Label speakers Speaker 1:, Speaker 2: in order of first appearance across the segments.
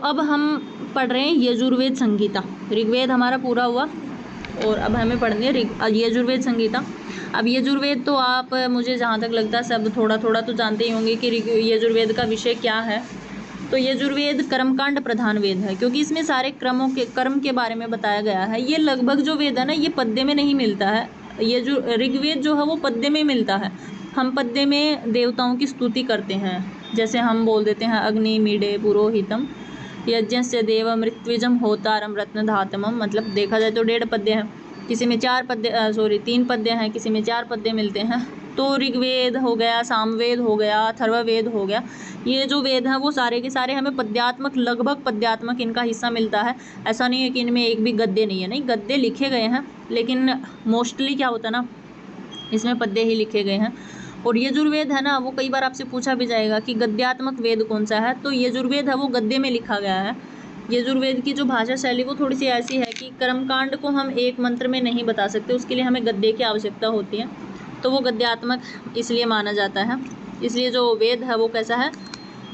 Speaker 1: अब हम पढ़ रहे हैं यजुर्वेद संहिता। ऋग्वेद हमारा पूरा हुआ और अब हमें पढ़नी है यजुर्वेद संहिता। अब यजुर्वेद तो आप मुझे जहाँ तक लगता है सब थोड़ा थोड़ा तो जानते ही होंगे कि यजुर्वेद का विषय क्या है। तो यजुर्वेद कर्मकांड प्रधान वेद है, क्योंकि इसमें सारे कर्म के बारे में बताया गया है। ये लगभग जो वेद है ना, ये पद्य में नहीं मिलता है। ये जो ऋग्वेद जो है वो पद्य में मिलता है। हम पद्य में देवताओं की स्तुति करते हैं, जैसे हम बोल देते हैं अग्नि मीडे पुरोहितम यज्ञस्य देव मृत्युजम होतारम रत्न धातमम। मतलब देखा जाए तो 1.5 पद्य हैं, किसी में 3 पद्य हैं, किसी में 4 पद्य मिलते हैं। तो ऋग्वेद हो गया, सामवेद हो गया, अथर्ववेद हो गया, ये जो वेद हैं वो सारे के सारे हमें पद्यात्मक, लगभग पद्यात्मक इनका हिस्सा मिलता है। ऐसा नहीं है कि इनमें एक भी गद्य नहीं है, नहीं गद्य लिखे गए हैं, लेकिन मोस्टली क्या होता है ना, इसमें पद्य ही लिखे गए हैं। और यजुर्वेद है ना, वो कई बार आपसे पूछा भी जाएगा कि गद्यात्मक वेद कौन सा है, तो यजुर्वेद है वो गद्य में लिखा गया है। यजुर्वेद की जो भाषा शैली वो थोड़ी सी ऐसी है कि कर्मकांड को हम एक मंत्र में नहीं बता सकते, उसके लिए हमें गद्य की आवश्यकता होती है, तो वो गद्यात्मक इसलिए माना जाता है। इसलिए जो वेद है वो कैसा है,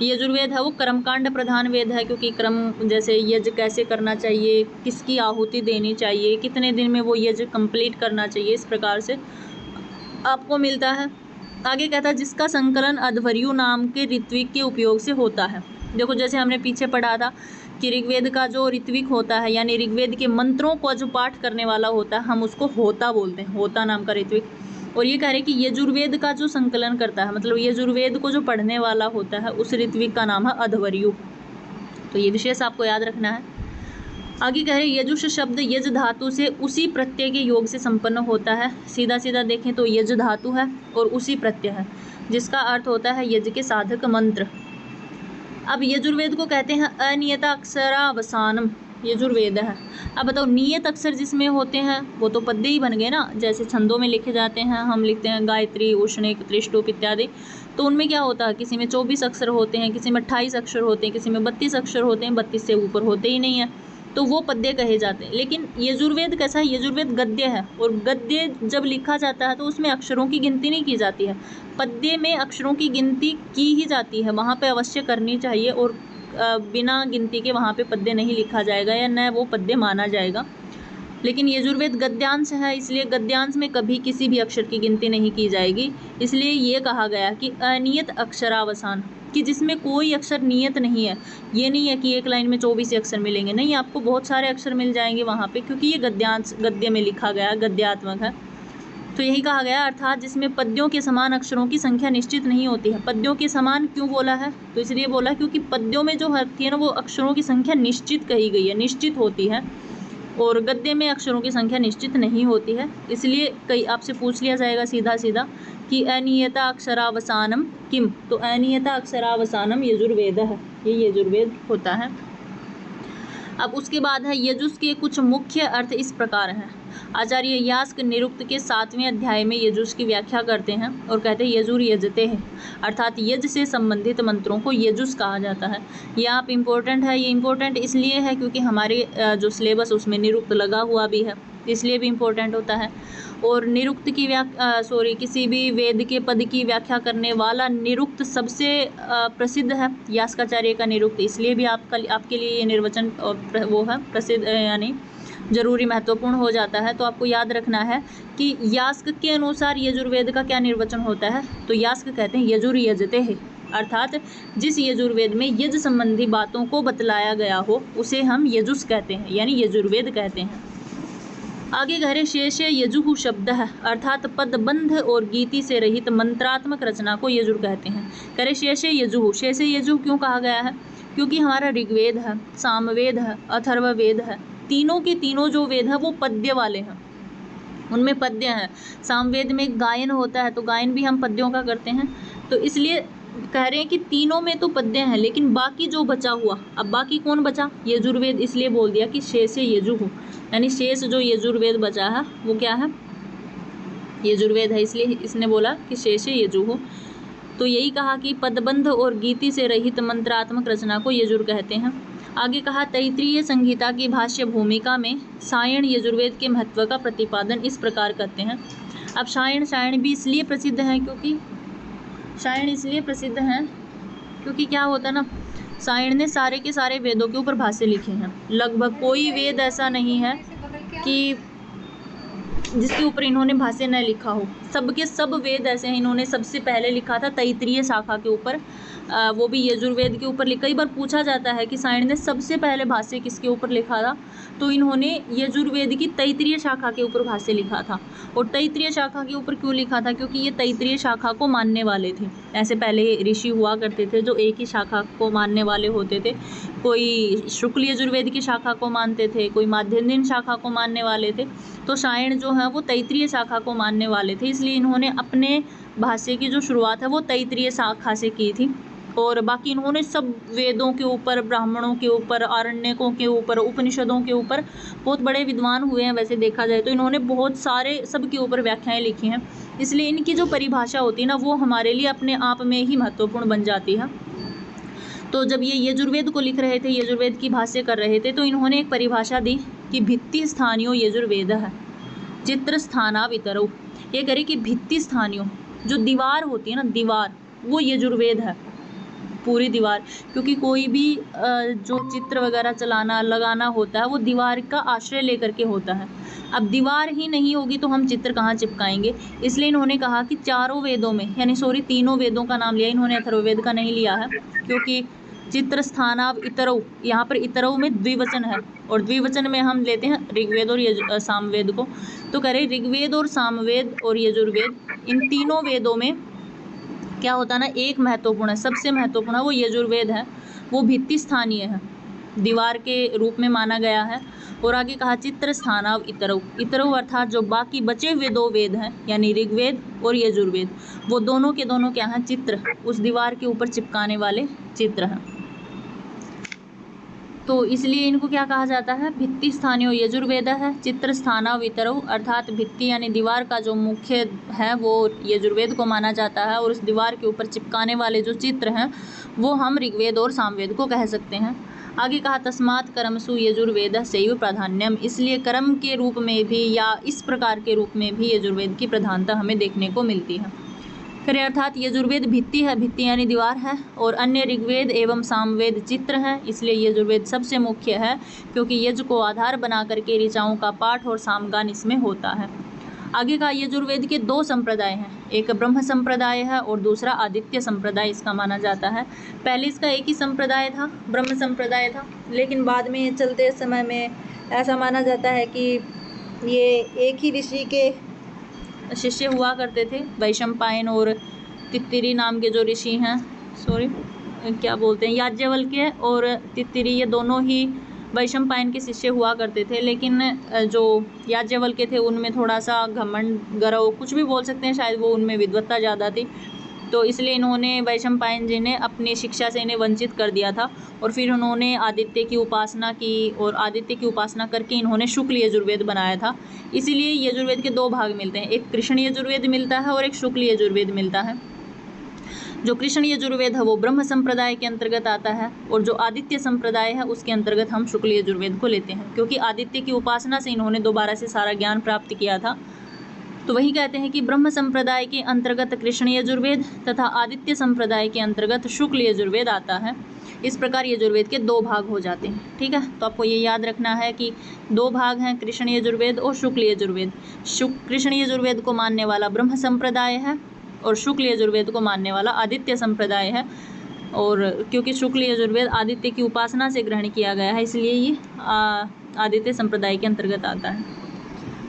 Speaker 1: यजुर्वेद है वो कर्मकांड प्रधान वेद है, क्योंकि क्रम जैसे यज्ञ कैसे करना चाहिए, किसकी आहुति देनी चाहिए, कितने दिन में वो यज्ञ कंप्लीट करना चाहिए, इस प्रकार से आपको मिलता है। आगे कहता है जिसका संकलन अध्वर्यु नाम के ऋत्विक के उपयोग से होता है। देखो जैसे हमने पीछे पढ़ा था कि ऋग्वेद का जो ऋत्विक होता है, यानी ऋग्वेद के मंत्रों को जो पाठ करने वाला होता है, हम उसको होता बोलते हैं, होता नाम का ऋत्विक। और ये कह रहे हैं कि यजुर्वेद का जो संकलन करता है, मतलब यजुर्वेद को जो पढ़ने वाला होता है, उस ऋत्विक का नाम है अध्वर्यु। तो ये विशेष आपको याद रखना है। आगे कह रहे यजुष शब्द यज धातु से उसी प्रत्यय के योग से संपन्न होता है। सीधा सीधा देखें तो यज धातु है और उसी प्रत्यय है, जिसका अर्थ होता है यज के साधक मंत्र। अब यजुर्वेद को कहते हैं अनियता अक्षरावसानम, यजुर्वेद है। अब बताओ नियत अक्षर जिसमें होते हैं वो तो पद्य ही बन गए ना, जैसे छंदों में लिखे जाते हैं, हम लिखते हैं गायत्री उष्णिक त्रिष्टुप इत्यादि। तो उनमें क्या होता है, किसी में 24 अक्षर होते हैं, किसी में 28 अक्षर होते हैं, किसी में 32 अक्षर होते हैं, 32 से ऊपर होते ही नहीं है, तो वो पद्य कहे जाते हैं। लेकिन यजुर्वेद कैसा है, यजुर्वेद गद्य है, और गद्य जब लिखा जाता है तो उसमें अक्षरों की गिनती नहीं की जाती है। पद्य में अक्षरों की गिनती की ही जाती है, वहाँ पे अवश्य करनी चाहिए, और बिना गिनती के वहाँ पे पद्य नहीं लिखा जाएगा या न वो पद्य माना जाएगा। लेकिन यजुर्वेद गद्यांश है, इसलिए गद्यांश में कभी किसी भी अक्षर की गिनती नहीं की जाएगी। इसलिए ये कहा गया कि अनियत अक्षरावसान, कि जिसमें कोई अक्षर नियत नहीं है। ये नहीं है कि एक लाइन में 24 अक्षर मिलेंगे, नहीं, आपको बहुत सारे अक्षर मिल जाएंगे वहाँ पे, क्योंकि ये गद्यांश गद्य में लिखा गया, गद्यात्मक है। तो यही कहा गया, अर्थात जिसमें पद्यों के समान अक्षरों की संख्या निश्चित नहीं होती है। पद्यों के समान क्यों बोला है, तो इसलिए बोला क्योंकि पद्यों में जो होती है ना, वो अक्षरों की संख्या निश्चित कही गई है, निश्चित होती है, और गद्य में अक्षरों की संख्या निश्चित नहीं होती है। इसलिए कई आपसे पूछ लिया जाएगा सीधा सीधा कि अनियता अक्षरावसानम किम, तो अनियता अक्षरावसानम यजुर्वेद है, ये यजुर्वेद होता है। अब उसके बाद है यजुस के कुछ मुख्य अर्थ इस प्रकार हैं। आचार्य यास्क निरुक्त के 7वें अध्याय में यजुस की व्याख्या करते हैं और कहते हैं यजुर यजते हैं, अर्थात यज से संबंधित मंत्रों को यजुस कहा जाता है। ये आप इम्पोर्टेंट है, ये इम्पोर्टेंट इसलिए है क्योंकि हमारे जो सिलेबस उसमें निरुक्त लगा हुआ भी है, इसलिए भी इम्पोर्टेंट होता है। और निरुक्त की किसी भी वेद के पद की व्याख्या करने वाला निरुक्त सबसे प्रसिद्ध है, यास्काचार्य का निरुक्त, इसलिए भी आपके लिए ये निर्वचन वो है प्रसिद्ध, यानी जरूरी महत्वपूर्ण हो जाता है। तो आपको याद रखना है कि यास्क के अनुसार यजुर्वेद का क्या निर्वचन होता है, तो यास्क कहते हैं यजुर यजते हैं, अर्थात जिस यजुर्वेद में यज संबंधी बातों को बतलाया गया हो उसे हम यजुस कहते हैं, यानी यजुर्वेद कहते हैं। आगे कह रहे शेष यजुहु शब्द है, अर्थात पदबंध और गीति से रहित मंत्रात्मक रचना को यजुर कहते हैं। कह रहे शेष यजुहु, शेष यजुहु क्यों कहा गया है, क्योंकि हमारा ऋग्वेद है, सामवेद है, अथर्ववेद है, तीनों के तीनों जो वेद है वो पद्य वाले हैं, उनमें पद्य हैं। सामवेद में गायन होता है, तो गायन भी हम पद्यों का करते हैं, तो इसलिए कह रहे हैं कि तीनों में तो पद्य हैं, लेकिन बाकी जो बचा हुआ, अब बाकी कौन बचा, यजुर्वेद, इसलिए बोल दिया कि शेष यजुहु, यानी शेष जो यजुर्वेद बचा है वो क्या है, यजुर्वेद है, इसलिए इसने बोला कि शेष यजुहु। तो यही कहा कि पदबंध और गीति से रहित मंत्रात्मक रचना को यजुर कहते हैं। आगे कहा तैत्रीय संहिता की भाष्य भूमिका में सायण यजुर्वेद के महत्व का प्रतिपादन इस प्रकार करते हैं। अब सायण भी इसलिए प्रसिद्ध है क्योंकि क्या होता है ना, सायण ने सारे के सारे वेदों के ऊपर भाष्य लिखे हैं। लगभग कोई वेद ऐसा नहीं है कि जिसके ऊपर इन्होंने भाष्य न लिखा हो। सबके सब वेद ऐसे हैं। इन्होंने सबसे पहले लिखा था तैत्तिरीय शाखा के ऊपर, वो भी यजुर्वेद के ऊपर। कई बार पूछा जाता है कि सायण ने सबसे पहले भाष्य किसके ऊपर लिखा था, तो इन्होंने यजुर्वेद की तैत्तिरीय शाखा के ऊपर भाष्य लिखा था। और तैत्तिरीय शाखा के ऊपर क्यों लिखा था, क्योंकि ये तैत्तिरीय शाखा को मानने वाले थे। ऐसे पहले ऋषि हुआ करते थे जो एक ही शाखा को मानने वाले होते थे। कोई शुक्ल यजुर्वेद की शाखा को मानते थे, कोई माध्यन्दिन शाखा को मानने वाले थे। तो सायण जो है वो तैत्तिरीय शाखा को मानने वाले थे, इसलिए इन्होंने अपने भाष्य की जो शुरुआत है वो तैत्तिरीय शाखा से की थी। और बाकी इन्होंने सब वेदों के ऊपर, ब्राह्मणों के ऊपर, आरण्यकों के ऊपर, उपनिषदों के ऊपर, बहुत बड़े विद्वान हुए हैं वैसे देखा जाए तो। इन्होंने बहुत सारे सब के ऊपर व्याख्याएं लिखी हैं, इसलिए इनकी जो परिभाषा होती है ना वो हमारे लिए अपने आप में ही महत्वपूर्ण बन जाती है। तो जब ये यजुर्वेद को लिख रहे थे, यजुर्वेद की भाष्य कर रहे थे, तो इन्होंने एक परिभाषा दी कि भित्ति स्थानियो यजुर्वेद है चित्र स्थाना वितरो। ये करे कि भित्ति स्थानियो, जो दीवार होती है ना, दीवार, वो यजुर्वेद है, पूरी दीवार। क्योंकि कोई भी जो चित्र वगैरह चलाना लगाना होता है वो दीवार का आश्रय लेकर के होता है। अब दीवार ही नहीं होगी तो हम चित्र कहाँ चिपकाएंगे। इसलिए इन्होंने कहा कि चारों वेदों में, यानी तीनों वेदों का नाम लिया इन्होंने, अथर्ववेद का नहीं लिया है, क्योंकि चित्र स्थानाव इतरऊ, यहाँ पर इतरऊ में द्विवचन है, और द्विवचन में हम लेते हैं ऋग्वेद और सामवेद को। तो कह रहे ऋग्वेद और सामवेद और यजुर्वेद, इन तीनों वेदों में क्या होता है ना, एक महत्वपूर्ण है, सबसे महत्वपूर्ण है वो यजुर्वेद है। वो भित्ति स्थानीय है, दीवार के रूप में माना गया है। और आगे कहा चित्र स्थानाव इतरऊ, इतरऊ अर्थात जो बाकी बचे हुए दो वेद हैं, यानी ऋग्वेद और यजुर्वेद, वो दोनों के दोनों क्या हैं, चित्र, उस दीवार के ऊपर चिपकाने वाले चित्र हैं। तो इसलिए इनको क्या कहा जाता है, भित्ति स्थानीय यजुर्वेद है, चित्र स्थानाव इतरऊ, अर्थात भित्ति यानी दीवार का जो मुख्य है वो यजुर्वेद को माना जाता है, और उस दीवार के ऊपर चिपकाने वाले जो चित्र हैं वो हम ऋग्वेद और सामवेद को कह सकते हैं। आगे कहा तस्मात् कर्मसु यजुर्वेद सैव प्राधान्यम, इसलिए कर्म के रूप में भी या इस प्रकार के रूप में भी यजुर्वेद की प्रधानता हमें देखने को मिलती है। फिर अर्थात यजुर्वेद भित्ति है, भित्ति यानी दीवार है, और अन्य ऋग्वेद एवं सामवेद चित्र हैं, इसलिए यजुर्वेद सबसे मुख्य है, क्योंकि यज्ञ को आधार बना करके ऋचाओं का पाठ और सामगान इसमें होता है। आगे का यजुर्वेद के दो संप्रदाय हैं, एक ब्रह्म संप्रदाय है और दूसरा आदित्य संप्रदाय इसका माना जाता है। पहले इसका एक ही संप्रदाय था, ब्रह्म संप्रदाय था, लेकिन बाद में चलते समय में ऐसा माना जाता है कि ये एक ही ऋषि के शिष्य हुआ करते थे। वैशंपायन और तित्तिरी नाम के जो ऋषि हैं, क्या बोलते हैं, याज्ञवल्क्य और तित्तिरी, ये दोनों ही वैशंपायन के शिष्य हुआ करते थे। लेकिन जो याज्ञवल्क्य थे उनमें थोड़ा सा घमंड, गर्व, कुछ भी बोल सकते हैं, शायद वो उनमें विद्वत्ता ज़्यादा थी, तो इसलिए इन्होंने, वैशंपायन जी ने अपनी शिक्षा से इन्हें वंचित कर दिया था। और फिर उन्होंने आदित्य की उपासना की, और आदित्य की उपासना करके इन्होंने शुक्ल यजुर्वेद बनाया था। इसीलिए यजुर्वेद के दो भाग मिलते हैं, एक कृष्ण यजुर्वेद मिलता है और एक शुक्ल यजुर्वेद मिलता है। जो कृष्ण यजुर्वेद है वो ब्रह्म संप्रदाय के अंतर्गत आता है, और जो आदित्य संप्रदाय है उसके अंतर्गत हम शुक्ल यजुर्वेद को लेते हैं, क्योंकि आदित्य की उपासना से इन्होंने दोबारा से सारा ज्ञान प्राप्त किया था। तो वही कहते हैं कि ब्रह्म संप्रदाय के अंतर्गत कृष्ण यजुर्वेद तथा आदित्य संप्रदाय के अंतर्गत शुक्ल यजुर्वेद आता है। इस प्रकार यजुर्वेद के दो भाग हो जाते हैं। ठीक है, तो आपको ये याद रखना है कि दो भाग हैं, कृष्ण यजुर्वेद और शुक्ल यजुर्वेद। कृष्ण यजुर्वेद को मानने वाला ब्रह्म संप्रदाय है और शुक्ल यजुर्वेद को मानने वाला आदित्य संप्रदाय है। और क्योंकि शुक्ल यजुर्वेद आदित्य की उपासना से ग्रहण किया गया है, इसलिए ये आदित्य संप्रदाय के अंतर्गत आता है।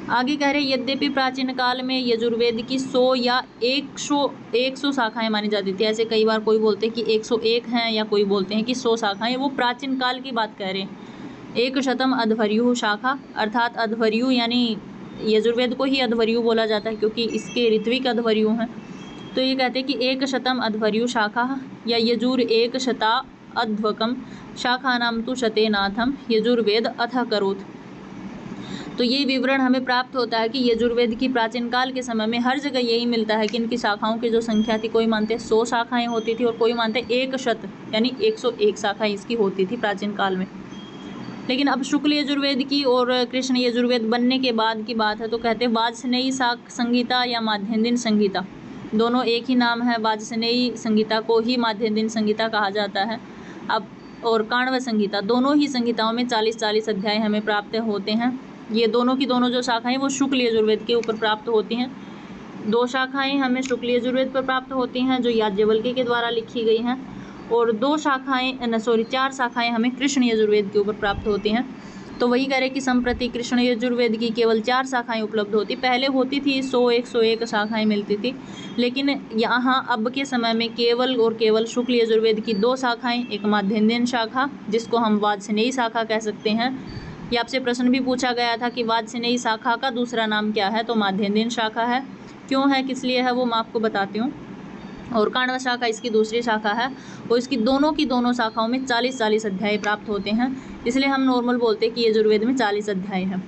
Speaker 1: आगे कह रहे, यद्यपि प्राचीन काल में यजुर्वेद की 100 या 100 शाखाएं मानी जाती थी। ऐसे कई बार कोई बोलते हैं कि 101 हैं, या कोई बोलते हैं कि 100 शाखाएं, वो प्राचीन काल की बात कह रहे हैं। 100 अध्वर्यु शाखा, अर्थात अध्वर्यु यानी यजुर्वेद को ही अध्वर्यु बोला जाता है, क्योंकि इसके ऋत्विक अध्वर्यु हैं। तो ये कहते हैं कि 100 अध्वर्यु शाखा या यजुर 100 अध्वकम शाखा नाम तु शतेनाथम यजुर्वेद अथ करोत्। तो ये विवरण हमें प्राप्त होता है कि यजुर्वेद की प्राचीन काल के समय में हर जगह यही मिलता है कि इनकी शाखाओं की जो संख्या थी, कोई मानते 100 शाखाएं होती थी और कोई मानते 100 यानी 101 शाखाएं इसकी होती थी प्राचीन काल में। लेकिन अब शुक्ल यजुर्वेद की और कृष्ण यजुर्वेद बनने के बाद की बात है, तो कहते हैं वाजसनेयी संहिता या माध्यन्दिन संहिता, दोनों एक ही नाम है। वाजसनेयी संहिता को ही माध्यन्दिन संहिता कहा जाता है। अब और काण्व संहिता, दोनों ही संहिताओं में 40-40 अध्याय हमें प्राप्त होते हैं। ये दोनों की दोनों जो शाखाएं वो शुक्ल यजुर्वेद के ऊपर प्राप्त होती हैं। 2 शाखाएं हमें शुक्ल यजुर्वेद पर प्राप्त होती हैं जो याज्ञवल्क्य के द्वारा लिखी गई हैं, और 4 शाखाएं हमें कृष्ण यजुर्वेद के ऊपर प्राप्त होती हैं। तो वही कह रहे कि संप्रति कृष्ण यजुर्वेद की केवल 4 शाखाएं उपलब्ध होती, पहले होती थी 101 शाखाएं मिलती थी, लेकिन यहाँ अब के समय में केवल और केवल शुक्ल यजुर्वेद की 2 शाखाएं, एक माध्यन्दिन शाखा जिसको हम वाजस्नेयी शाखा कह सकते हैं। ये आपसे प्रश्न भी पूछा गया था कि वाजस्नेयी शाखा का दूसरा नाम क्या है, तो माध्यन्दिन शाखा है। क्यों है, किस लिए है, वो मैं आपको बताती हूँ। और काण्व शाखा इसकी दूसरी शाखा है, और इसकी दोनों शाखाओं में 40-40 अध्याय प्राप्त होते हैं, इसलिए हम नॉर्मल बोलते हैं कि यजुर्वेद में 40 अध्याय हैं।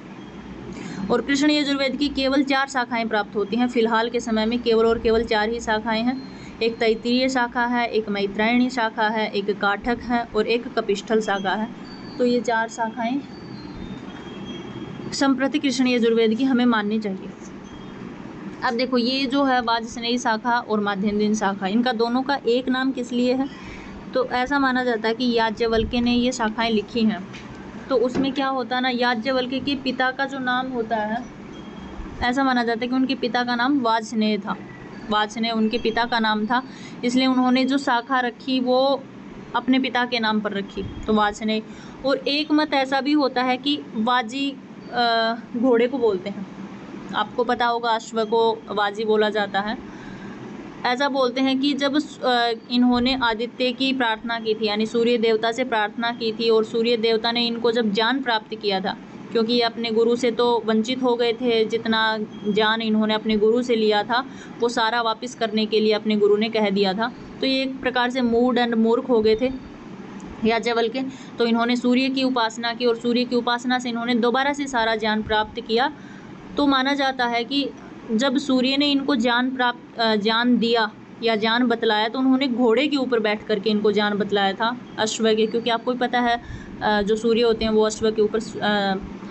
Speaker 1: और कृष्ण यजुर्वेद की केवल 4 शाखाएं प्राप्त होती हैं, फिलहाल के समय में केवल और केवल 4 ही शाखाएं हैं। एक तैत्तिरीय शाखा है, एक मैत्रायणी शाखा है, एक काठक है और एक कपिष्ठल शाखा है। तो ये 4 शाखाएं संप्रति कृष्ण यजुर्वेद की हमें माननी चाहिए। अब देखो, ये जो है वाजस्नेयी शाखा और माध्यन्दिन शाखा, इनका दोनों का एक नाम किस लिए है, तो ऐसा माना जाता है कि याज्ञवल्क्य ने ये शाखाएं लिखी हैं, तो उसमें क्या होता है ना, याज्ञवल्क्य के पिता का जो नाम होता है, ऐसा माना जाता है कि उनके पिता का नाम वाजस्नेय था, वाजस्नेय उनके पिता का नाम था, इसलिए उन्होंने जो शाखा रखी वो अपने पिता के नाम पर रखी, तो वाजस्नेय। और एक मत ऐसा भी होता है कि वाजी घोड़े को बोलते हैं, आपको पता होगा अश्व को वाजी बोला जाता है। ऐसा बोलते हैं कि जब इन्होंने आदित्य की प्रार्थना की थी, यानी सूर्य देवता से प्रार्थना की थी, और सूर्य देवता ने इनको जब ज्ञान प्राप्त किया था, क्योंकि ये अपने गुरु से तो वंचित हो गए थे, जितना ज्ञान इन्होंने अपने गुरु से लिया था वो सारा वापस करने के लिए अपने गुरु ने कह दिया था, तो ये एक प्रकार से मूड एंड मूर्ख हो गए थे याज्ञवल्क्य। तो इन्होंने सूर्य की उपासना की, और सूर्य की उपासना से इन्होंने दोबारा से सारा ज्ञान प्राप्त किया। तो माना जाता है कि जब सूर्य ने इनको ज्ञान दिया या ज्ञान बतलाया, तो उन्होंने घोड़े के ऊपर बैठ करके इनको ज्ञान बतलाया था, अश्व के, क्योंकि आपको भी पता है जो सूर्य होते हैं वो अश्व के ऊपर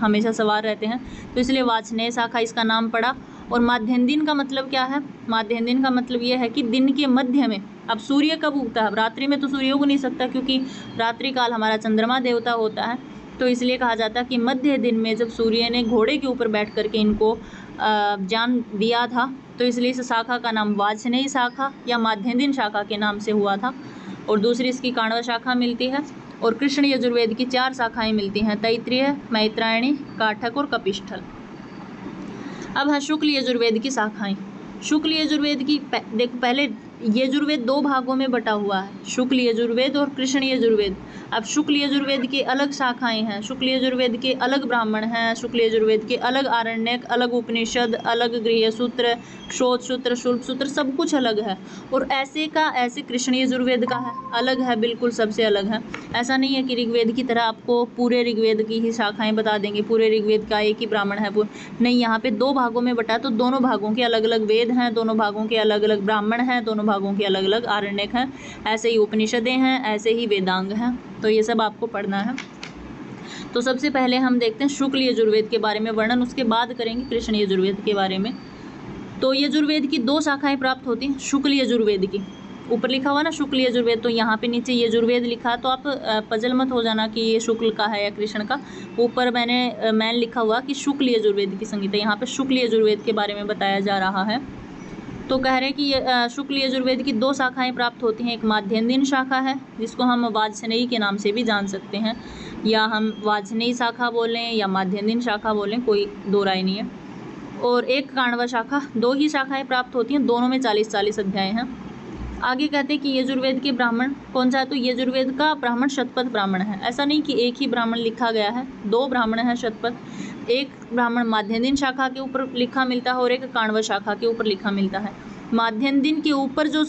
Speaker 1: हमेशा सवार रहते हैं, तो इसलिए वाजस्नेय शाखा इसका नाम पड़ा। और माध्यन्दिन का मतलब क्या है, माध्यन्दिन का मतलब ये है कि दिन के मध्य में, अब सूर्य कब उगता है, रात्रि में तो सूर्य उग नहीं सकता, क्योंकि रात्रि काल हमारा चंद्रमा देवता होता है, तो इसलिए कहा जाता है कि मध्य दिन में जब सूर्य ने घोड़े के ऊपर बैठ करके इनको ज्ञान दिया था, तो इसलिए इस शाखा का नाम वाजस्नेयी शाखा या माध्यन्दिन शाखा के नाम से हुआ था। और दूसरी इसकी काण्व शाखा मिलती है, और कृष्ण यजुर्वेद की 4 शाखाएं मिलती हैं, तैत्तिरीय, मैत्रायणी, काठक और कपिष्ठल। अब है शुक्ल यजुर्वेद की शाखाएं। शुक्ल यजुर्वेद की देखो, पहले यजुर्वेद 2 भागों में बटा हुआ है, शुक्ल यजुर्वेद और कृष्ण यजुर्वेद। अब शुक्ल यजुर्वेद की अलग शाखाएं हैं, शुक्ल यजुर्वेद के अलग ब्राह्मण हैं, शुक्ल यजुर्वेद के अलग आरण्यक, अलग उपनिषद, अलग गृह्य सूत्र, शोध सूत्र, शुल्ब सूत्र, सब कुछ अलग है। और ऐसे कृष्ण यजुर्वेद का है, अलग है, बिल्कुल सबसे अलग है। ऐसा नहीं है कि ऋग्वेद की तरह आपको पूरे ऋग्वेद की ही शाखाएं बता देंगे, पूरे ऋग्वेद का एक ही ब्राह्मण है, नहीं, यहाँ पे 2 भागों में बटा है, तो दोनों भागों के अलग अलग वेद हैं, दोनों भागों के अलग अलग ब्राह्मण हैं, दोनों भागों के अलग अलग आरण्यक हैं, ऐसे ही उपनिषदें हैं, ऐसे ही वेदांग हैं, तो ये सब आपको पढ़ना है। तो सबसे पहले हम देखते हैं शुक्ल यजुर्वेद के बारे में वर्णन, उसके बाद करेंगे कृष्ण यजुर्वेद के बारे में। तो यजुर्वेद की 2 शाखाएं प्राप्त होती हैं, शुक्ल यजुर्वेद की, ऊपर लिखा हुआ ना शुक्ल यजुर्वेद, तो यहाँ पे नीचे यजुर्वेद लिखा, तो आप पजल मत हो जाना कि ये शुक्ल का है या कृष्ण का, ऊपर मैंने लिखा हुआ कि शुक्ल यजुर्वेद की संहिता, यहाँ पे शुक्ल यजुर्वेद के बारे में बताया जा रहा है। तो कह रहे हैं कि शुक्ल यजुर्वेद की 2 शाखाएं प्राप्त होती हैं, एक माध्यन्दिन शाखा है जिसको हम वाजस्नेयी के नाम से भी जान सकते हैं, या हम वाजस्नेयी शाखा बोलें या माध्यन्दिन शाखा बोलें, कोई 2 राय नहीं है। और एक काण्व शाखा, 2 ही शाखाएं प्राप्त होती हैं, दोनों में 40-40 अध्याय हैं। आगे कहते हैं कि यजुर्वेद के ब्राह्मण कौन सा है, तो यजुर्वेद का ब्राह्मण शतपथ ब्राह्मण है। ऐसा नहीं कि एक ही ब्राह्मण लिखा गया है, 2 ब्राह्मण हैं शतपथ, एक ब्राह्मण माध्यन्दिन शाखा के ऊपर लिखा मिलता है और एक काण्व शाखा के ऊपर लिखा मिलता है। माध्यन्दिन के ऊपर जो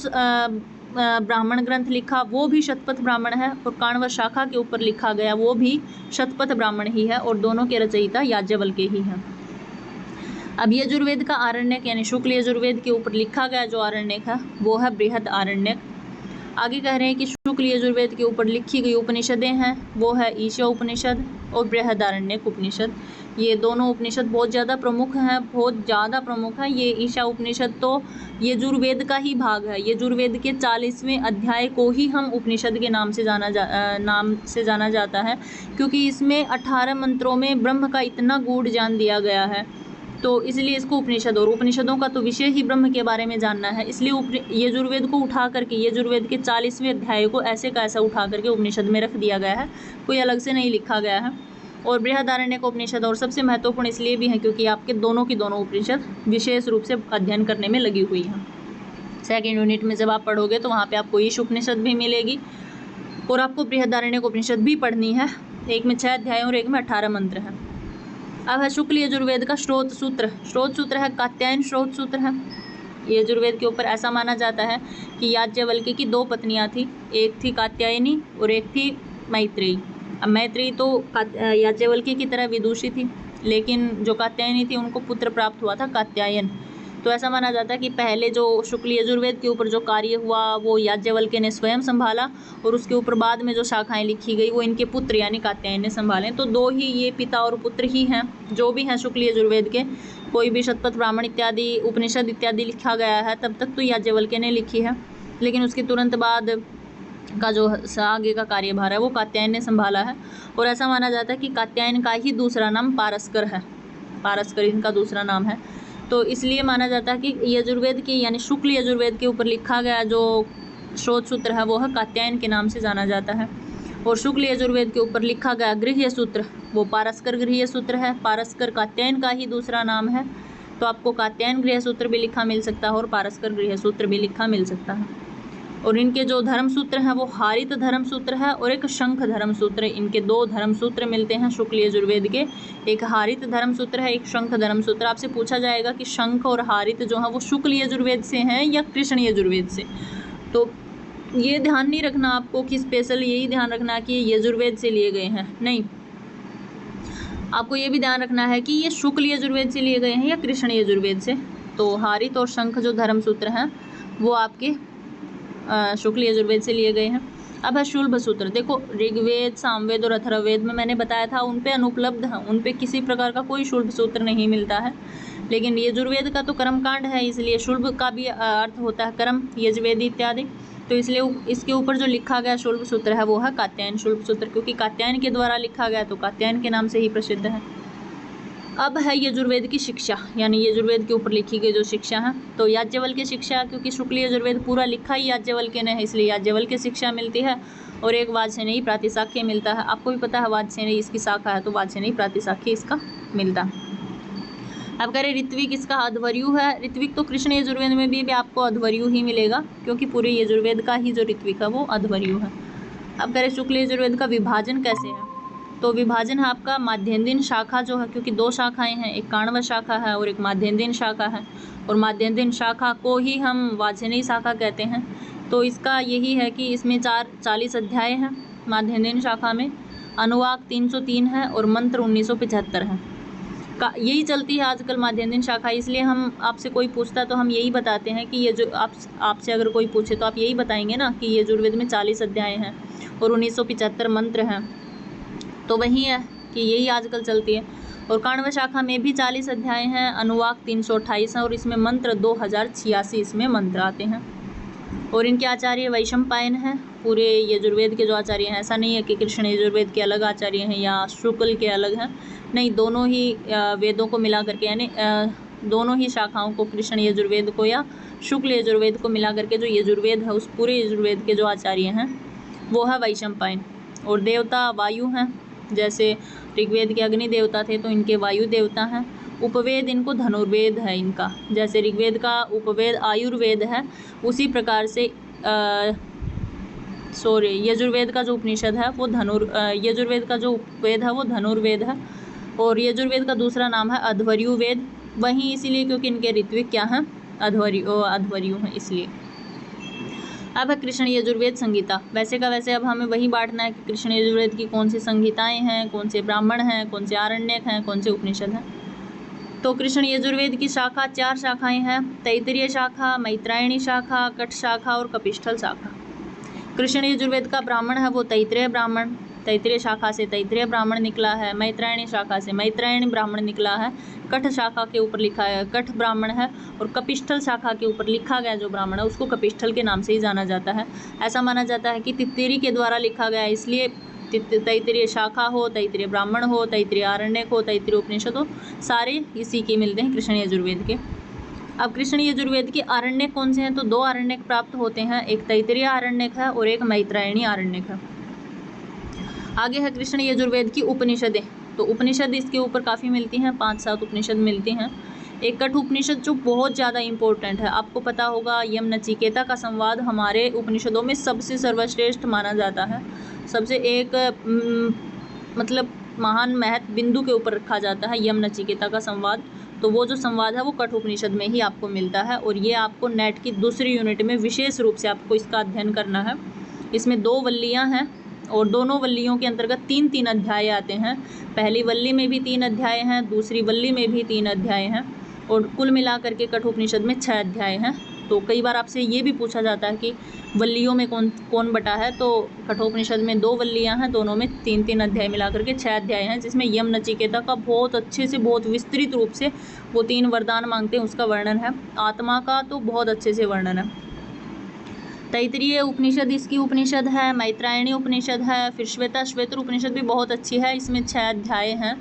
Speaker 1: ब्राह्मण ग्रंथ लिखा वो भी शतपथ ब्राह्मण है, और काण्व शाखा के ऊपर लिखा गया वो भी शतपथ ब्राह्मण ही है, और दोनों के रचयिता याज्ञवल्क्य ही हैं। अब यजुर्वेद का आरण्यक यानी शुक्ल यजुर्वेद के ऊपर लिखा गया जो आरण्यक है वो है बृहद आरण्यक। आगे कह रहे हैं कि शुक्ल यजुर्वेद के ऊपर लिखी गई उपनिषदें हैं, वो है ईशा उपनिषद और बृहदारण्यक उपनिषद। ये दोनों उपनिषद बहुत ज़्यादा प्रमुख हैं, बहुत ज़्यादा प्रमुख है। ये ईशा उपनिषद तो यजुर्वेद का ही भाग है। यजुर्वेद के 40वें अध्याय को ही हम उपनिषद के नाम से जाना जाता है, क्योंकि इसमें 18 मंत्रों में ब्रह्म का इतना गूढ़ ज्ञान दिया गया है, तो इसलिए इसको उपनिषद, और उपनिषदों का तो विषय ही ब्रह्म के बारे में जानना है, इसलिए यजुर्वेद को उठा करके, यजुर्वेद के 40वें अध्याय को ऐसे का ऐसा उठा करके उपनिषद में रख दिया गया है, कोई अलग से नहीं लिखा गया है। और बृहदारण्यक उपनिषद और सबसे महत्वपूर्ण इसलिए भी है क्योंकि आपके दोनों की दोनों उपनिषद विशेष रूप से अध्ययन करने में लगी हुई हैं। सेकेंड यूनिट में जब आप पढ़ोगे तो वहाँ पे आपको ईश उपनिषद भी मिलेगी और आपको बृहदारण्यक उपनिषद भी पढ़नी है। एक में 6 अध्याय और एक में 18 मंत्र हैं। अब है शुक्ल यजुर्वेद का स्रोत सूत्र। स्रोत सूत्र है कात्यायन स्रोत सूत्र है। यजुर्वेद के ऊपर ऐसा माना जाता है कि याज्ञवल्क्य की 2 पत्नियां थी, एक थी कात्यायनी और एक थी मैत्रेयी। अब मैत्रेयी तो याज्ञवल्क्य की तरह विदुषी थी, लेकिन जो कात्यायनी थी उनको पुत्र प्राप्त हुआ था कात्यायन। तो ऐसा माना जाता है कि पहले जो शुक्ल यजुर्वेद के ऊपर जो कार्य हुआ वो याज्ञवल्क्य ने स्वयं संभाला, और उसके ऊपर बाद में जो शाखाएं लिखी गई वो इनके पुत्र यानी कात्यायन ने संभाले। तो 2 ही ये पिता और पुत्र ही हैं जो भी हैं शुक्ल यजुर्वेद के। कोई भी शतपथ ब्राह्मण इत्यादि उपनिषद इत्यादि लिखा गया है तब तक तो याज्ञवल्क्य ने लिखी है, लेकिन उसके तुरंत बाद का जो आगे का कार्यभार है वो कात्यायन ने संभाला है। और ऐसा माना जाता है कि कात्यायन का ही दूसरा नाम पारस्कर है, पारस्कर इनका दूसरा नाम है। तो इसलिए माना जाता है कि यजुर्वेद की यानी शुक्ल यजुर्वेद के ऊपर लिखा गया जो स्रोत सूत्र है वो है कात्यायन के नाम से जाना जाता है। और शुक्ल यजुर्वेद के ऊपर लिखा गया गृह्य सूत्र वो पारस्कर गृह्य सूत्र है। पारस्कर कात्यायन का ही दूसरा नाम है, तो आपको कात्यायन गृह्य सूत्र भी लिखा मिल सकता है और पारस्कर गृह्य सूत्र भी लिखा मिल सकता है। और इनके जो धर्म सूत्र हैं वो हारित धर्म सूत्र है और एक शंख धर्म सूत्र है। इनके 2 धर्म सूत्र मिलते हैं शुक्ल यजुर्वेद के, एक हारित धर्म सूत्र है, एक शंख धर्म सूत्र। आपसे पूछा जाएगा कि शंख और हारित जो है वो शुक्ल यजुर्वेद से हैं या कृष्ण यजुर्वेद से, तो ये ध्यान नहीं रखना आपको कि स्पेशल यही ध्यान रखना कि ये यजुर्वेद से लिए गए हैं, नहीं, आपको ये भी ध्यान रखना है कि ये शुक्ल यजुर्वेद से लिए गए हैं या कृष्ण यजुर्वेद से। तो हारित और शंख जो धर्म सूत्र हैं वो आपके शुक्ल यजुर्वेद से लिए गए हैं। अब है शुल्भ सूत्र। देखो ऋग्वेद, सामवेद और अथर्ववेद में मैंने बताया था उन पे अनुपलब्ध है, उन पे किसी प्रकार का कोई शुल्भ सूत्र नहीं मिलता है, लेकिन यजुर्वेद का तो कर्मकांड है, इसलिए शुल्भ का भी अर्थ होता है कर्म, यजुर्वेदी इत्यादि। तो इसलिए इसके ऊपर जो लिखा गया शुल्भ सूत्र है वो है कात्यायन शुल्भ सूत्र, क्योंकि कात्यायन के द्वारा लिखा गया तो कात्यायन के नाम से ही प्रसिद्ध है। अब है यजुर्वेद की शिक्षा, यानी यजुर्वेद के ऊपर लिखी गई जो शिक्षा है। तो याज्ञवल्क्य शिक्षा, क्योंकि शुक्ल यजुर्वेद पूरा लिखा ही याज्ञवल्क्य ने है, इसलिए याज्ञवल्क्य शिक्षा मिलती है। और एक वाजसेनेयी प्रातिशाख्य मिलता है। आपको भी पता है वाजसेनेयी इसकी शाखा है, तो वाजसेनेयी प्रातिशाख्य इसका मिलता है। अब कह रहे ऋत्विक इसका अध्वर्यु है। ऋत्विक तो कृष्ण यजुर्वेद में भी आपको अध्वर्यु ही मिलेगा, क्योंकि पूरे यजुर्वेद का ही जो ऋत्विक है वो अध्वर्यु है। अब कह रहे शुक्ल यजुर्वेद का विभाजन कैसे है, तो विभाजन है आपका माध्यन्दिन शाखा जो है, क्योंकि 2 शाखाएं हैं, एक काण्व शाखा है और एक माध्यन्दिन शाखा है, और माध्यन्दिन शाखा को ही हम वाजसेनेयी शाखा कहते हैं। तो इसका यही है कि इसमें 40 अध्याय हैं माध्यन्दिन शाखा में, अनुवाक 303 है और मंत्र 1975 है। यही चलती है आजकल माध्यन्दिन शाखा, इसलिए हम आपसे कोई पूछता तो हम यही बताते हैं कि ये जो आपसे अगर कोई पूछे तो आप यही बताएंगे ना कि यजुर्वेद में 40 अध्याय हैं और 1975 मंत्र हैं, तो वही है कि यही आजकल चलती है। और काण्व शाखा में भी 40 अध्याय हैं, अनुवाक 328 हैं और इसमें मंत्र 2086 इसमें मंत्र आते हैं। और इनके आचार्य वैशंपायन हैं, पूरे यजुर्वेद के जो आचार्य हैं। ऐसा नहीं है कि कृष्ण यजुर्वेद के अलग आचार्य हैं या शुक्ल के अलग हैं, नहीं, दोनों ही वेदों को मिला करके, यानी दोनों ही शाखाओं को, कृष्ण यजुर्वेद को या शुक्ल यजुर्वेद को मिला करके जो यजुर्वेद है उस पूरे यजुर्वेद के जो आचार्य हैं वो है वैशंपायन। और देवता वायु हैं, जैसे ऋग्वेद के अग्नि देवता थे तो इनके वायु देवता हैं। उपवेद इनको धनुर्वेद है इनका, जैसे ऋग्वेद का उपवेद आयुर्वेद है, उसी प्रकार से यजुर्वेद का जो उपनिषद है वो यजुर्वेद का जो उपवेद है वो धनुर्वेद है। और यजुर्वेद का दूसरा नाम है अध्वर्यु वेद, वहीं इसीलिए क्योंकि इनके ऋत्विक क्या हैं, अध्वर्यु हैं इसलिए। अब है कृष्ण यजुर्वेद संहिता। वैसे का वैसे अब हमें वही बांटना है कि कृष्ण यजुर्वेद की कौन सी संहिताएं हैं, कौन से ब्राह्मण हैं, कौन से आरण्यक हैं, कौन से उपनिषद हैं। तो कृष्ण यजुर्वेद की शाखा 4 शाखाएं हैं, तैत्तिरीय शाखा, मैत्रायणी शाखा, कठ शाखा और कपिष्ठल शाखा। कृष्ण यजुर्वेद का ब्राह्मण है वो तैत्तिरीय ब्राह्मण, तैत्तिरीय शाखा से तैत्तिरीय ब्राह्मण निकला है। मैत्रायणी शाखा से मैत्रायणी ब्राह्मण निकला है। कठ शाखा के ऊपर लिखा है कठ ब्राह्मण है, और कपिष्ठल शाखा के ऊपर लिखा गया जो ब्राह्मण है उसको कपिष्ठल के नाम से ही जाना जाता है। ऐसा माना जाता है कि तित्तिरी के द्वारा लिखा गया, इसलिए तैत्तिरीय शाखा हो, तैत्तिरीय ब्राह्मण हो, तैत्तिरीय आरण्यक हो, तैत्तिरीय उपनिषद हो, सारे इसी के मिलते हैं कृष्ण यजुर्वेद के। अब कृष्ण यजुर्वेद के आरण्यक कौन से हैं? तो 2 आरण्यक प्राप्त होते हैं, एक तैत्तिरीय आरण्यक है और एक मैत्रायणी आरण्यक है। आगे है कृष्ण यजुर्वेद की उपनिषदें। तो उपनिषद इसके ऊपर काफ़ी मिलती हैं, 5-7 उपनिषद मिलती हैं। एक कठ उपनिषद जो बहुत ज़्यादा इंपॉर्टेंट है, आपको पता होगा यम नचिकेता का संवाद हमारे उपनिषदों में सबसे सर्वश्रेष्ठ माना जाता है, सबसे एक मतलब महान महत्व बिंदु के ऊपर रखा जाता है यम नचिकेता का संवाद। तो वो जो संवाद है वो कठ उपनिषद में ही आपको मिलता है, और ये आपको नेट की दूसरी यूनिट में विशेष रूप से आपको इसका अध्ययन करना है। इसमें 2 वल्लियाँ हैं और दोनों वल्लियों के अंतर्गत 3-3 अध्याय आते हैं। पहली वल्ली में भी 3 अध्याय हैं, दूसरी वल्ली में भी 3 अध्याय हैं, और कुल मिलाकर के कठोपनिषद में 6 अध्याय हैं। तो कई बार आपसे ये भी पूछा जाता है कि वल्लियों में कौन बटा है, तो कठोपनिषद में 2 वल्लियाँ हैं, दोनों में 3-3 अध्याय मिलाकर के 6 अध्याय हैं, जिसमें यम नचिकेता का बहुत अच्छे से बहुत विस्तृत रूप से वो 3 वरदान मांगते हैं उसका वर्णन है। आत्मा का तो बहुत अच्छे से वर्णन है। तैत्तिरीय उपनिषद इसकी उपनिषद है, मैत्रायणी उपनिषद है, फिर श्वेतर उपनिषद भी बहुत अच्छी है, इसमें 6 अध्याय हैं,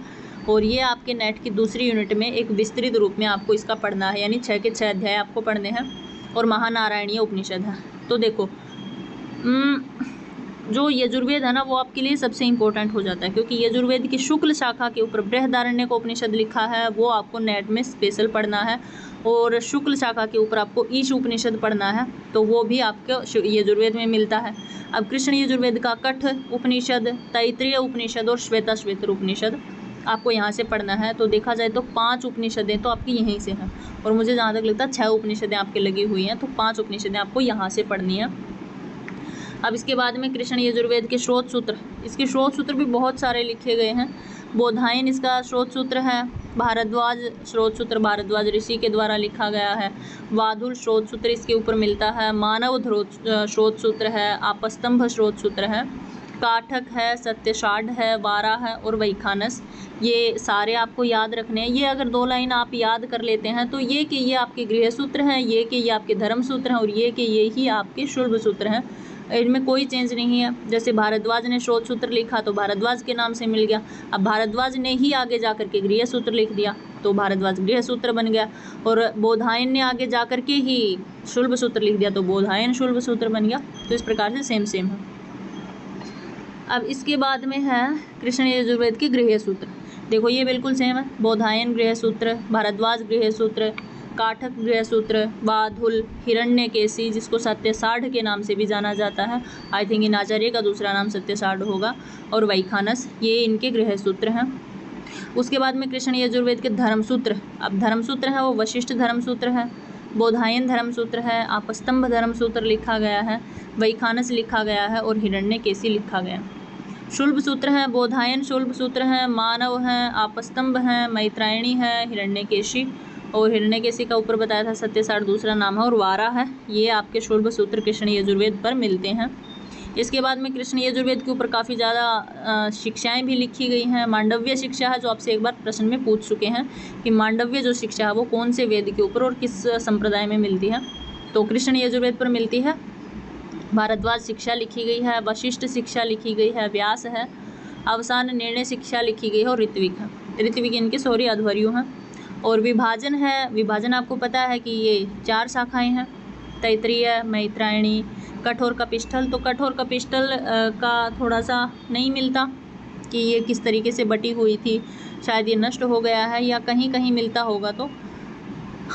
Speaker 1: और ये आपके नेट की दूसरी यूनिट में एक विस्तृत रूप में आपको इसका पढ़ना है, यानी 6 के 6 अध्याय आपको पढ़ने हैं। और महानारायणीय उपनिषद है। तो देखो जो यजुर्वेद है ना वो आपके लिए सबसे इम्पोर्टेंट हो जाता है, क्योंकि यजुर्वेद की शुक्ल शाखा के ऊपर बृहदारण्यक उपनिषद लिखा है, वो आपको नेट में स्पेशल पढ़ना है, और शुक्ल शाखा के ऊपर आपको ईश उपनिषद पढ़ना है, तो वो भी आपको यजुर्वेद में मिलता है। अब कृष्ण यजुर्वेद का कठ उपनिषद, तैत्तिरीय उपनिषद और श्वेतर उपनिषद आपको यहाँ से पढ़ना है। तो देखा जाए तो 5 उपनिषदें तो आपकी यहीं से हैं, और मुझे जहाँ तक लगता है 6 उपनिषदें आपके लगी हुई हैं, तो 5 उपनिषदें आपको यहाँ से पढ़नी है। अब इसके बाद में कृष्ण यजुर्वेद के स्रोत सूत्र, इसके स्रोत सूत्र भी बहुत सारे लिखे गए हैं। बोधायन इसका स्रोत सूत्र है, भारद्वाज स्रोत सूत्र भारद्वाज ऋषि के द्वारा लिखा गया है, वाधुल स्रोत सूत्र इसके ऊपर मिलता है, मानव स्रोत सूत्र है, आपस्तंभ स्रोत सूत्र है, काठक है, सत्यषाढ़ है, वारा है और वैखानस। ये सारे आपको याद रखने हैं। ये अगर 2 लाइन आप याद कर लेते हैं तो ये कि ये आपके गृह सूत्र हैं, ये कि ये आपके धर्म सूत्र हैं, और ये कि ये ही आपके शुल्भ सूत्र हैं, इनमें कोई चेंज नहीं है। जैसे भारद्वाज ने स्रोत सूत्र लिखा तो भारद्वाज के नाम से मिल गया, अब भारद्वाज ने ही आगे जाकर के गृह सूत्र लिख दिया तो भारद्वाज गृह सूत्र बन गया, और बोधायन ने आगे जाकर के ही शुल्भ सूत्र लिख दिया तो बोधायन शुल्भ सूत्र बन गया। तो इस प्रकार से सेम है। अब इसके बाद में है कृष्ण यजुर्वेद के गृह सूत्र। देखो ये बिल्कुल सेम है, बोधायन गृह सूत्र, भारद्वाज गृह सूत्र, काठक गृह सूत्र, वाधुल, हिरण्यकेशी जिसको सत्यषाढ़ के नाम से भी जाना जाता है, आई थिंक इन आचार्य का दूसरा नाम सत्यषाढ़ होगा, और वैखानस, ये इनके गृह सूत्र हैं। उसके बाद में कृष्ण यजुर्वेद के धर्मसूत्र। अब धर्मसूत्र है वो वशिष्ठ धर्मसूत्र है, बोधायन धर्मसूत्र है, आपस्तंभ धर्मसूत्र लिखा गया है, वैखानस लिखा गया है और हिरण्यकेशी लिखा गया है। शुल्भ सूत्र हैं, बोधायन शुल्भ सूत्र हैं, मानव हैं, आपस्तंभ हैं, मैत्रायणी है, हिरण्यकेशी, और हिरण्यकेशी का ऊपर बताया था सत्यषाढ़ दूसरा नाम है, और वारा है। ये आपके शुल्भ सूत्र कृष्ण यजुर्वेद पर मिलते हैं। इसके बाद में कृष्ण यजुर्वेद के ऊपर काफ़ी ज़्यादा शिक्षाएं भी लिखी गई हैं। मांडव्य शिक्षा है जो आपसे एक बार प्रश्न में पूछ चुके हैं कि मांडव्य जो शिक्षा है वो कौन से वेद के ऊपर और किस संप्रदाय में मिलती है। तो कृष्ण यजुर्वेद पर मिलती है। भारद्वाज शिक्षा लिखी गई है, वशिष्ठ शिक्षा लिखी गई है, व्यास है, अवसान निर्णय शिक्षा लिखी गई है, और ऋत्विक है। ऋत्विक इनके अध्वर्यु हैं। और विभाजन है, विभाजन आपको पता है कि ये 4 शाखाएं हैं, तैत्तिरीय, मैत्रायणी, कठोर कपिष्ठल। तो कठोर कपिष्ठल का थोड़ा सा नहीं मिलता कि ये किस तरीके से बटी हुई थी, शायद ये नष्ट हो गया है या कहीं कहीं मिलता होगा तो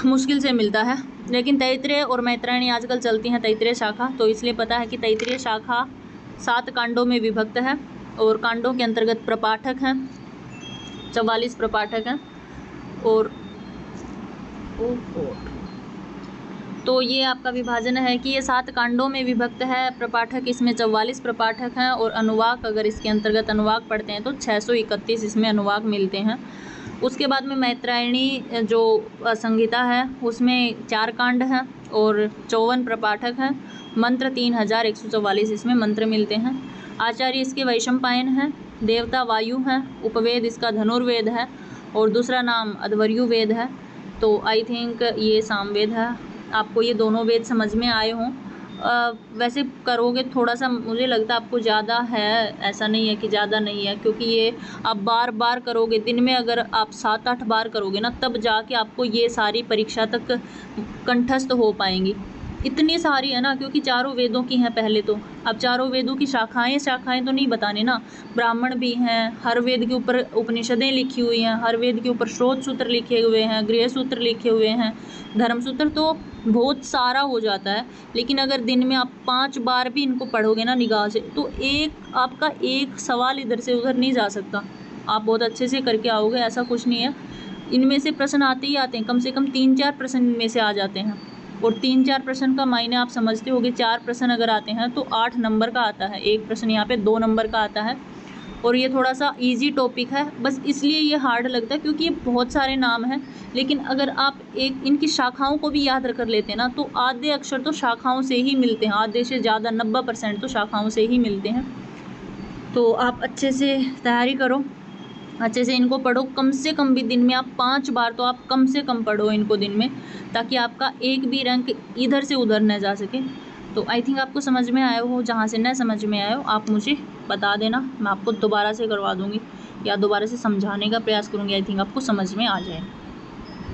Speaker 1: मुश्किल से मिलता है। लेकिन तैत्तिरीय और मैत्रायणी आजकल चलती हैं, तैत्तिरीय शाखा, तो इसलिए पता है कि तैत्तिरीय शाखा 7 कांडों में विभक्त है, और कांडों के अंतर्गत प्रपाठक हैं, 44 प्रपाठक हैं, और तो ये आपका विभाजन है कि ये 7 कांडों में विभक्त है। प्रपाठक इसमें 44 प्रपाठक हैं, और अनुवाक अगर इसके अंतर्गत अनुवाक पढ़ते हैं तो 631 इसमें अनुवाक मिलते हैं। उसके बाद में मैत्रायणी जो संहिता है उसमें 4 कांड हैं और 54 प्रपाठक हैं, मंत्र 3144 इसमें मंत्र मिलते हैं। आचार्य इसके वैशंपायन हैं, देवता वायु हैं, उपवेद इसका धनुर्वेद है और दूसरा नाम अध्वर्यु वेद है। तो आई थिंक ये सामवेद है। आपको ये दोनों वेद समझ में आए हों। वैसे करोगे थोड़ा सा मुझे लगता है आपको ज़्यादा है, ऐसा नहीं है कि ज़्यादा नहीं है, क्योंकि ये आप बार बार करोगे, दिन में अगर आप 7-8 बार करोगे ना, तब जाके आपको ये सारी परीक्षा तक कंठस्थ हो पाएंगी। इतनी सारी है ना, क्योंकि चारों वेदों की हैं पहले तो। अब चारों वेदों की शाखाएं तो नहीं बताने ना, ब्राह्मण भी हैं, हर वेद के ऊपर उपनिषदें लिखी हुई हैं, हर वेद के ऊपर श्रोत सूत्र लिखे हुए हैं, गृह सूत्र लिखे हुए हैं, धर्म सूत्र, तो बहुत सारा हो जाता है। लेकिन अगर दिन में आप 5 बार भी इनको पढ़ोगे ना निगाह से, तो आपका एक सवाल इधर से उधर नहीं जा सकता। आप बहुत अच्छे से करके आओगे, ऐसा कुछ नहीं है। इनमें से प्रश्न आते ही आते हैं, कम से कम 3-4 प्रश्न इनमें से आ जाते हैं। और 3-4 प्रश्न का मायने आप समझते होगे, 4 प्रश्न अगर आते हैं तो 8 नंबर का आता है, एक प्रश्न यहाँ पे 2 नंबर का आता है। और ये थोड़ा सा इजी टॉपिक है, बस इसलिए ये हार्ड लगता है क्योंकि ये बहुत सारे नाम हैं। लेकिन अगर आप एक इनकी शाखाओं को भी याद कर लेते हैं ना, तो आधे अक्षर तो शाखाओं से ही मिलते हैं, आधे से ज़्यादा 90% तो शाखाओं से ही मिलते हैं। तो आप अच्छे से तैयारी करो, अच्छे से इनको पढ़ो, कम से कम भी दिन में आप 5 बार तो आप कम से कम पढ़ो इनको दिन में, ताकि आपका एक भी रैंक इधर से उधर न जा सके। तो आई थिंक आपको समझ में आया हो। जहाँ से न समझ में आया हो आप मुझे बता देना, मैं आपको दोबारा से करवा दूँगी या दोबारा से समझाने का प्रयास करूँगी। आई थिंक आपको समझ में आ जाए।